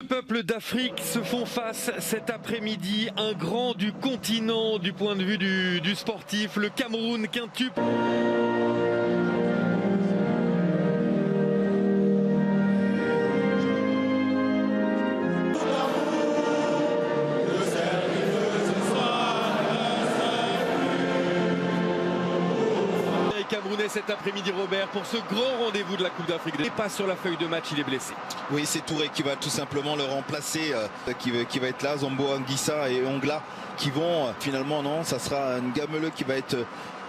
peuples d'Afrique se font face cet après-midi, un grand du continent du point de vue du sportif, le Cameroun quintuple. Camerounais cet après-midi, Robert, pour ce grand rendez-vous de la Coupe d'Afrique. Et pas sur la feuille de match, il est blessé. Oui, c'est Touré qui va tout simplement le remplacer, qui va être là. Zambo Anguissa et Ongla qui vont finalement, non, ça sera Ngameleux qui va être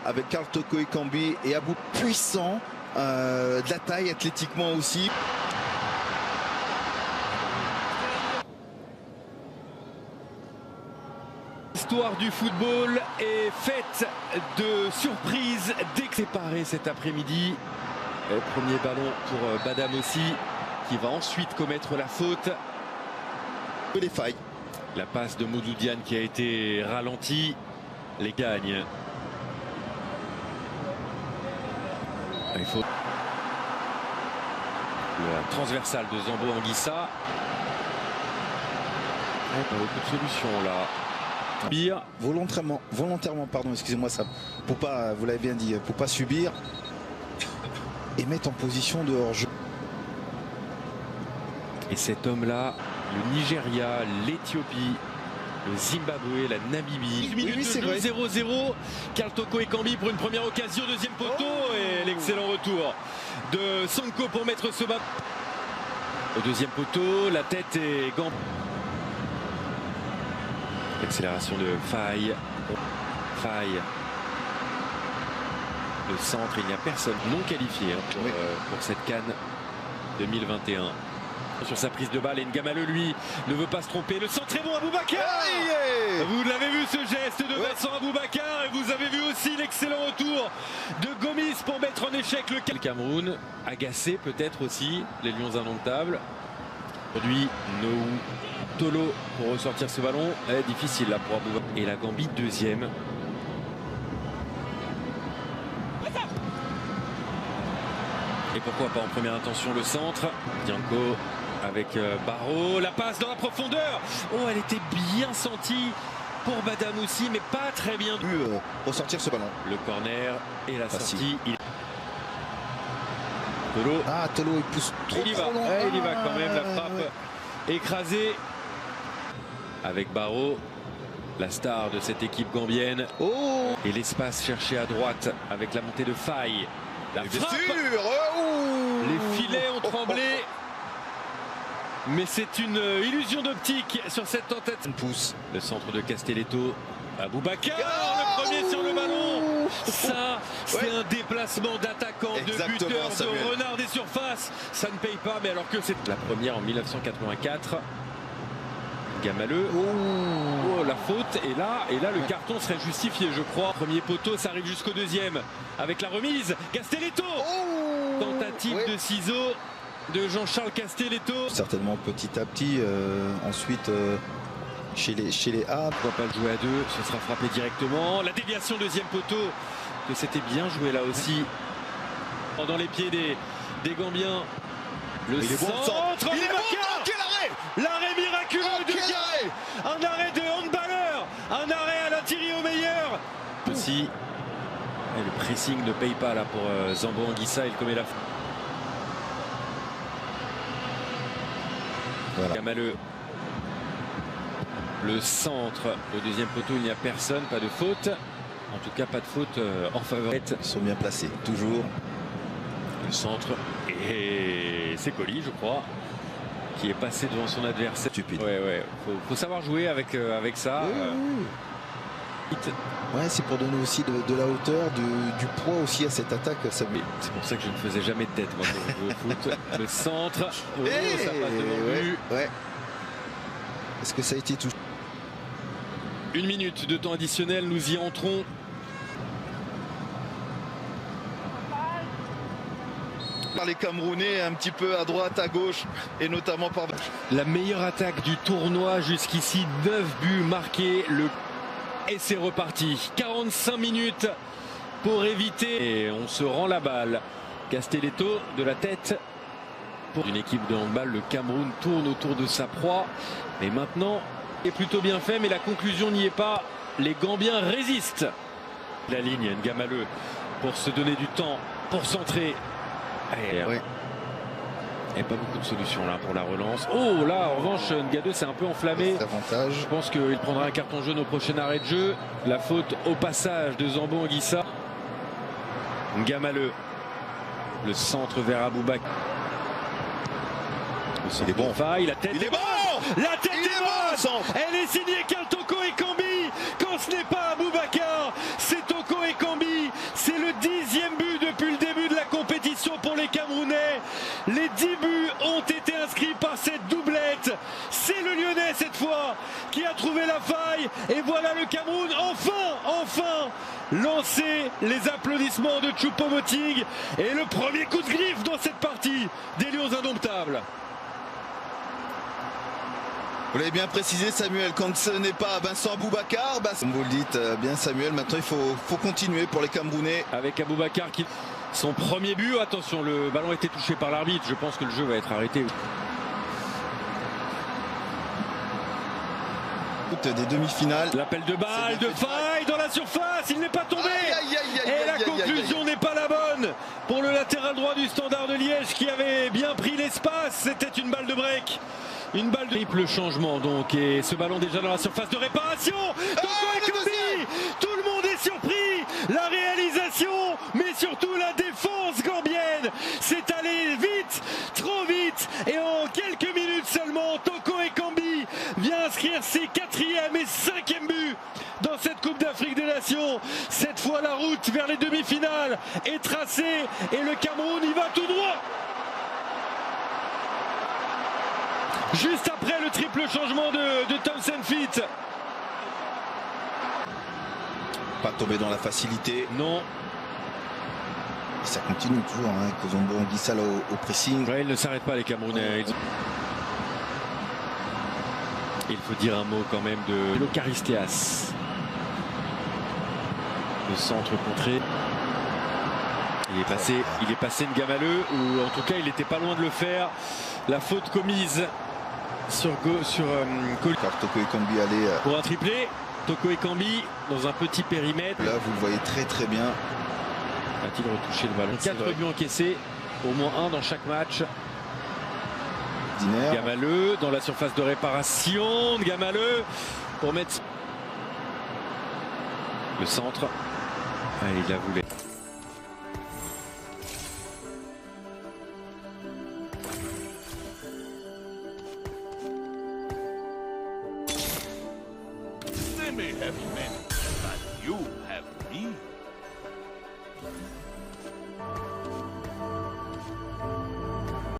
avec Karl Toko Ekambi et Abou puissant, de la taille athlétiquement aussi. L'histoire du football est faite de surprises dès que séparé cet après-midi. Premier ballon pour Badam aussi, qui va ensuite commettre la faute. Les failles. La passe de Modou Diane qui a été ralentie. Les gagne. Il faut la transversale de Zambo Anguissa. Pas beaucoup de solutions là. Volontairement, pardon, excusez-moi, ça, pour pas, vous l'avez bien dit, pour pas subir et mettre en position de hors-jeu. Et cet homme-là, le Nigeria, l'Éthiopie, le Zimbabwe, la Namibie. Oui, c'est vrai. 0-0. Karl Toko Ekambi pour une première occasion, deuxième poteau et l'excellent retour de Sonko pour mettre ce ballon. Au deuxième poteau, la tête est gant. L'accélération de Faye. Le centre, il n'y a personne non qualifié pour cette CAN 2021. Sur sa prise de balle, et Ngameleux, lui, ne veut pas se tromper. Le centre est bon, Aboubacar. Vous l'avez vu ce geste de Vincent Aboubacar, et vous avez vu aussi l'excellent retour de Gomis pour mettre en échec le Cameroun. Agacé peut-être aussi, les Lions indomptables. Aujourd'hui, Noou Tolo pour ressortir ce ballon. Difficile là pour Aboubacar. Et la Gambie deuxième. Et pourquoi pas en première intention le centre. Dianko avec Barreau. La passe dans la profondeur. Oh, elle était bien sentie pour Badam aussi, mais pas très bien. Ressortir ce ballon. Le corner et la sortie. Tolo. Ah, Tolo, il pousse trop. Il y va quand même, la frappe écrasée. Avec Barreau, la star de cette équipe gambienne. Oh, et l'espace cherché à droite avec la montée de Faye. La frappe. Les filets ont tremblé. Mais c'est une illusion d'optique sur cette tentative. Pousse. Le centre de Castelletto. Aboubacar, le premier sur le ballon. Ça, c'est un déplacement d'attaquant, de buteur, de renard des surfaces. Ça ne paye pas, mais alors que c'est la première en 1984. Ngameleux. Oh, la faute. Et là, le carton serait justifié, je crois. Premier poteau, ça arrive jusqu'au deuxième. Avec la remise. Castelletto. Tentative de ciseaux de Jean-Charles Castelletto. Certainement petit à petit. Ensuite, chez les A. Pourquoi pas le jouer à deux? Ce sera frappé directement. La déviation, deuxième poteau. Que c'était bien joué là aussi. Dans les pieds des Gambiens. Le centre. Il est bon, quel arrêt! L'arrêt miraculeux de Guy. Un arrêt de handballeur. Un arrêt à la Thierry au meilleur. Aussi. Et le pressing ne paye pas là pour Zambo Anguissa. Il commet la faute. Voilà. Ngameleux. Le centre. Au deuxième poteau, il n'y a personne. Pas de faute. En tout cas, pas de faute en faveur. Ils sont bien placés, toujours. Le centre. Et c'est Colli, je crois, qui est passé devant son adversaire. Stupide. Ouais. Faut savoir jouer avec ça. Ouais, c'est pour donner aussi de la hauteur, du poids aussi à cette attaque. C'est pour ça que je ne faisais jamais de tête moi, quand je joue au foot. Le centre. Ça passe devant le but. Est-ce que ça a été touché? 1 minute de temps additionnel, nous y entrons. Par les Camerounais, un petit peu à droite, à gauche, et notamment par... La meilleure attaque du tournoi jusqu'ici, 9 buts marqués. Et c'est reparti. 45 minutes pour éviter. Et on se rend la balle. Castelletto de la tête. Pour une équipe de handball, le Cameroun tourne autour de sa proie. Mais maintenant, c'est plutôt bien fait, mais la conclusion n'y est pas. Les Gambiens résistent. La ligne, Ngamaleu, pour se donner du temps, pour centrer. Oui. Il n'y a pas beaucoup de solutions là pour la relance. Oh là, en revanche, Ngadeu s'est un peu enflammé. Avantage. Je pense qu'il prendra un carton jaune au prochain arrêt de jeu. La faute au passage de Zambo Anguissa. Ngamaleu. Le centre vers Aboubakar. Il est bon. Faille, la tête Il est bon. La tête Il est bon. Elle est signée Toko Ekambi. Quand ce n'est pas Aboubakar, c'est Toko Ekambi. C'est le 10e but depuis le début de la compétition pour les Camerounais. Les 10 buts ont été inscrits par cette doublette. C'est le Lyonnais cette fois qui a trouvé la faille. Et voilà le Cameroun enfin lancer les applaudissements de Choupo-Moting. Et le premier coup de griffe dans cette partie des Lions indomptables. Vous l'avez bien précisé, Samuel, quand ce n'est pas Vincent Aboubakar, comme vous le dites bien, Samuel, maintenant il faut continuer pour les Camerounais. Avec Aboubakar qui son premier but, attention, le ballon a été touché par l'arbitre, je pense que le jeu va être arrêté. Des demi-finales. L'appel de balle, de faille dans la surface, il n'est pas tombé. Et la conclusion n'est pas la bonne pour le latéral droit du Standard de Liège qui avait bien pris l'espace. C'était une balle de break. Une balle de triple changement donc, et ce ballon déjà dans la surface de réparation. Toko Ekambi, tout le monde est surpris. La réalisation, mais surtout la défense gambienne. C'est allé vite, trop vite, et en quelques minutes seulement, Toko Ekambi vient inscrire ses 4e et 5e buts dans cette Coupe d'Afrique des Nations. Cette fois, la route vers les demi-finales est tracée et le Cameroun y va tout droit. Juste après le triple changement de Thompson Fit. Pas tomber dans la facilité. Non. Et ça continue toujours, hein, avec Zambo Anguissa au pressing. Ouais, ils ne s'arrêtent pas les Camerounais. Il faut dire un mot quand même de Lokaristeas. Le centre contré. Il est passé Ngamaleu, ou en tout cas il n'était pas loin de le faire. La faute commise sur Toko Ekambi allait pour un triplé. Toko Ekambi dans un petit périmètre. Là vous le voyez très bien. A-t-il retouché le ballon? 4 buts encaissés, au moins un dans chaque match. Ngamaleu dans la surface de réparation. Ngamaleu pour mettre le centre. Allez, il la voulait. They may have men, but you have me.